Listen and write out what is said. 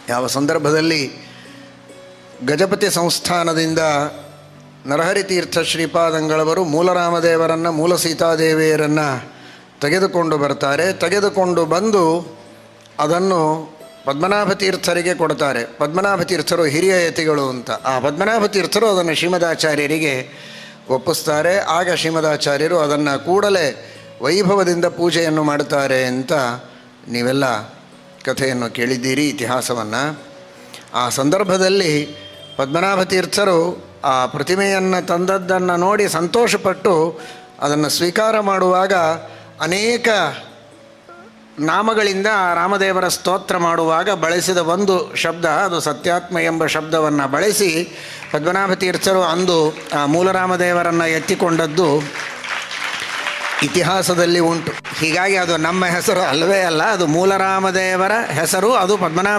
ಯಾವ ಸಂದರ್ಭದಲ್ಲಿ ಗಜಪತಿ ಸಂಸ್ಥಾನದಿಂದ ನರಹರಿ ತೀರ್ಥ ಶ್ರೀಪಾದಂಗಳವರು ಮೂಲರಾಮದೇವರನ್ನು ಮೂಲ ಸೀತಾದೇವಿಯರನ್ನು ತೆಗೆದುಕೊಂಡು ಬರ್ತಾರೆ. ತೆಗೆದುಕೊಂಡು ಬಂದು ಅದನ್ನು ಪದ್ಮನಾಭ ತೀರ್ಥರಿಗೆ ಕೊಡ್ತಾರೆ. ಪದ್ಮನಾಭ ತೀರ್ಥರು ಹಿರಿಯ ಯತಿಗಳು ಅಂತ. ಆ ಪದ್ಮನಾಭ ತೀರ್ಥರು ಅದನ್ನು ಶ್ರೀಮದಾಚಾರ್ಯರಿಗೆ ಒಪ್ಪಿಸ್ತಾರೆ. ಆಗ ಶ್ರೀಮದಾಚಾರ್ಯರು ಅದನ್ನು ಕೂಡಲೇ ವೈಭವದಿಂದ ಪೂಜೆಯನ್ನು ಮಾಡ್ತಾರೆ ಅಂತ ನೀವೆಲ್ಲ ಕಥೆಯನ್ನು ಕೇಳಿದ್ದೀರಿ, ಇತಿಹಾಸವನ್ನು. ಆ ಸಂದರ್ಭದಲ್ಲಿ ಪದ್ಮನಾಭ ತೀರ್ಥರು ಆ ಪ್ರತಿಮೆಯನ್ನು ತಂದದ್ದನ್ನು ನೋಡಿ ಸಂತೋಷಪಟ್ಟು ಅದನ್ನು ಸ್ವೀಕಾರ ಮಾಡುವಾಗ ಅನೇಕ ನಾಮಗಳಿಂದ ರಾಮದೇವರ ಸ್ತೋತ್ರ ಮಾಡುವಾಗ ಬಳಸಿದ ಒಂದು ಶಬ್ದ, ಅದು ಸತ್ಯಾತ್ಮ ಎಂಬ ಶಬ್ದವನ್ನು ಬಳಸಿ ಪದ್ಮನಾಭ ತೀರ್ಥರು ಅಂದು ಆ ಮೂಲರಾಮದೇವರನ್ನು ಎತ್ತಿಕೊಂಡದ್ದು ಇತಿಹಾಸದಲ್ಲಿ ಉಂಟು. ಹೀಗಾಗಿ ಅದು ನಮ್ಮ ಹೆಸರು ಅಲ್ಲವೇ ಅಲ್ಲ, ಅದು ಮೂಲರಾಮದೇವರ ಹೆಸರು, ಅದು ಪದ್ಮನಾಭ